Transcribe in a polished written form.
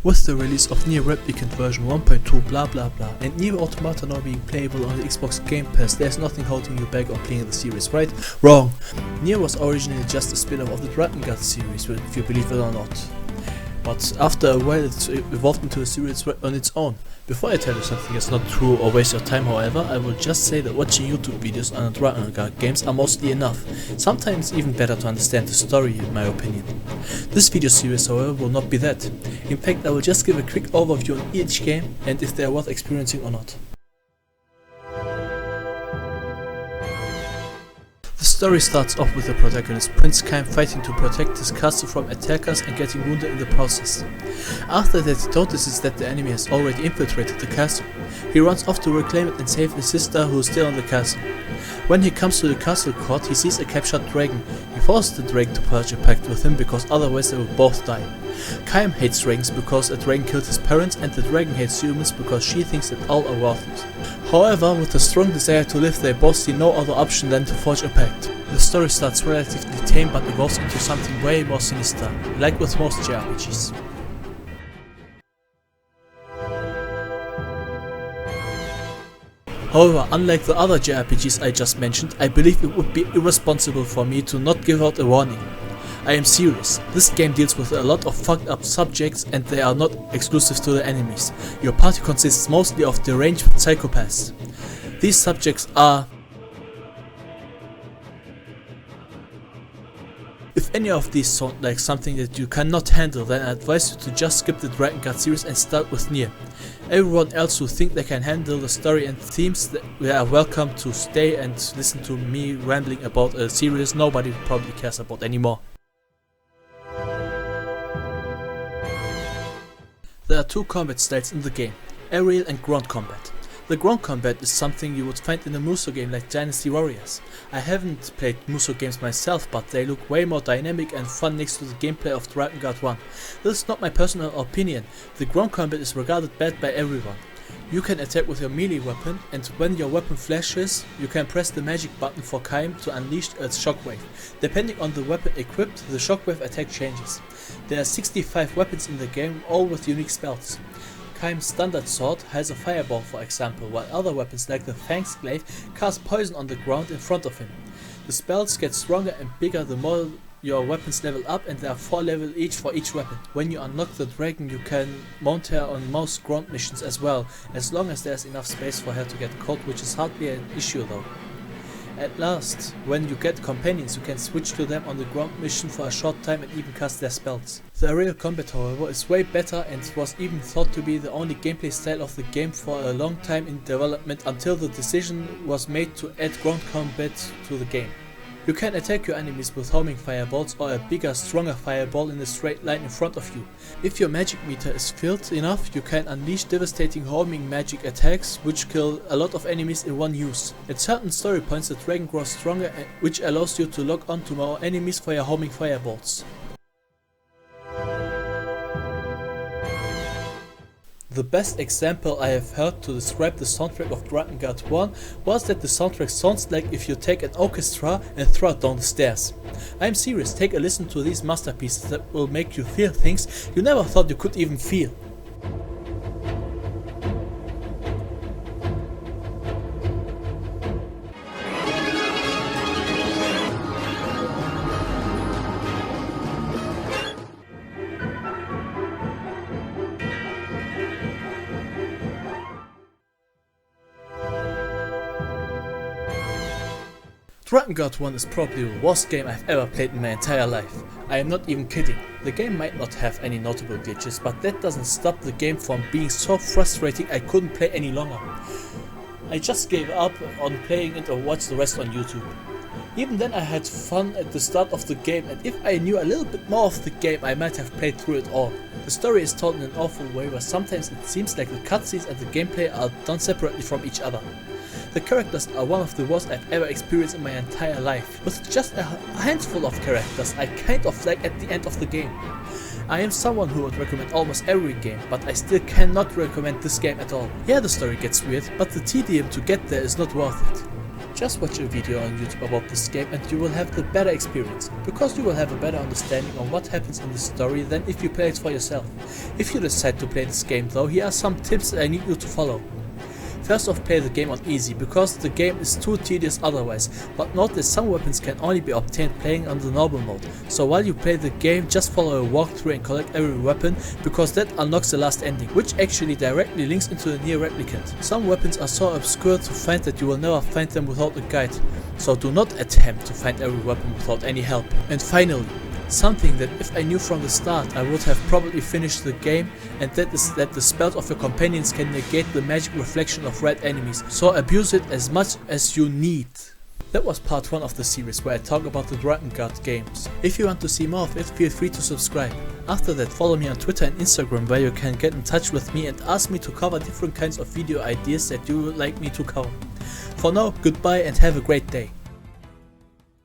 With the release of NieR Replicant version 1.2 blah blah blah and NieR Automata now being playable on the Xbox Game Pass, there's nothing holding you back on playing the series, right? Wrong! NieR was originally just a spin-off of the Drakengard series, if you believe it or not. But after a while it evolved into a series on its own. Before I tell you something that's not true or waste your time, however, I will just say that watching YouTube videos on Drakengard games are mostly enough. Sometimes even better to understand the story, in my opinion. This video series, however, will not be that. In fact, I will just give a quick overview on each game and if they are worth experiencing or not. The story starts off with the protagonist, Prince Kaim, fighting to protect his castle from attackers and getting wounded in the process. After that, he notices that the enemy has already infiltrated the castle. He runs off to reclaim it and save his sister, who is still in the castle. When he comes to the castle court, he sees a captured dragon. He forces the dragon to purge a pact with him because otherwise they will both die. Kaim hates dragons because a dragon killed his parents, and the dragon hates humans because she thinks that all are worthless. However, with a strong desire to live, they both see no other option than to forge a pact. The story starts relatively tame but evolves into something way more sinister, like with most JRPGs. However, unlike the other JRPGs I just mentioned, I believe it would be irresponsible for me to not give out a warning. I am serious. This game deals with a lot of fucked up subjects and they are not exclusive to the enemies. Your party consists mostly of deranged psychopaths. These subjects are... If any of these sound like something that you cannot handle, then I advise you to just skip the Drakengard series and start with NieR. Everyone else who think they can handle the story and themes, they are welcome to stay and listen to me rambling about a series nobody probably cares about anymore. There are two combat styles in the game, aerial and ground combat. The ground combat is something you would find in a Musou game like Dynasty Warriors. I haven't played Musou games myself, but they look way more dynamic and fun next to the gameplay of Drakengard 1. This is not my personal opinion, the ground combat is regarded bad by everyone. You can attack with your melee weapon, and when your weapon flashes, you can press the magic button for Kaim to unleash a shockwave. Depending on the weapon equipped, the shockwave attack changes. There are 65 weapons in the game, all with unique spells. Kaim's standard sword has a fireball, for example, while other weapons like the Fang's Glaive cast poison on the ground in front of him. The spells get stronger and bigger the more your weapons level up, and there are 4 levels each for each weapon. When you unlock the dragon, you can mount her on most ground missions as well, as long as there's enough space for her to get caught, which is hardly an issue though. At last, when you get companions, you can switch to them on the ground mission for a short time and even cast their spells. The aerial combat, however, is way better and was even thought to be the only gameplay style of the game for a long time in development until the decision was made to add ground combat to the game. You can attack your enemies with homing fireballs or a bigger, stronger fireball in a straight line in front of you. If your magic meter is filled enough, you can unleash devastating homing magic attacks which kill a lot of enemies in one use. At certain story points, the dragon grows stronger, which allows you to lock onto more enemies for your homing fireballs. The best example I have heard to describe the soundtrack of Drakengard 1 was that the soundtrack sounds like if you take an orchestra and throw it down the stairs. I'm serious, take a listen to these masterpieces that will make you feel things you never thought you could even feel. Drakengard 1 is probably the worst game I've ever played in my entire life. I am not even kidding. The game might not have any notable glitches, but that doesn't stop the game from being so frustrating I couldn't play any longer. I just gave up on playing it or watched the rest on YouTube. Even then I had fun at the start of the game, and if I knew a little bit more of the game I might have played through it all. The story is told in an awful way where sometimes it seems like the cutscenes and the gameplay are done separately from each other. The characters are one of the worst I've ever experienced in my entire life. With just a handful of characters I kind of like at the end of the game. I am someone who would recommend almost every game, but I still cannot recommend this game at all. Yeah, the story gets weird, but the tedium to get there is not worth it. Just watch a video on YouTube about this game and you will have the better experience, because you will have a better understanding on what happens in the story than if you play it for yourself. If you decide to play this game though, here are some tips that I need you to follow. First off, play the game on easy, because the game is too tedious otherwise, but note that some weapons can only be obtained playing on the normal mode, so while you play the game just follow a walkthrough and collect every weapon, because that unlocks the last ending, which actually directly links into the NieR Replicant. Some weapons are so obscure to find that you will never find them without a guide, so do not attempt to find every weapon without any help. And finally, something that if I knew from the start I would have probably finished the game, and that is that the spells of your companions can negate the magic reflection of red enemies, so abuse it as much as you need. That was part 1 of the series where I talk about the Drakengard games. If you want to see more of it, feel free to subscribe. After that, follow me on Twitter and Instagram where you can get in touch with me and ask me to cover different kinds of video ideas that you would like me to cover. For now, goodbye and have a great day.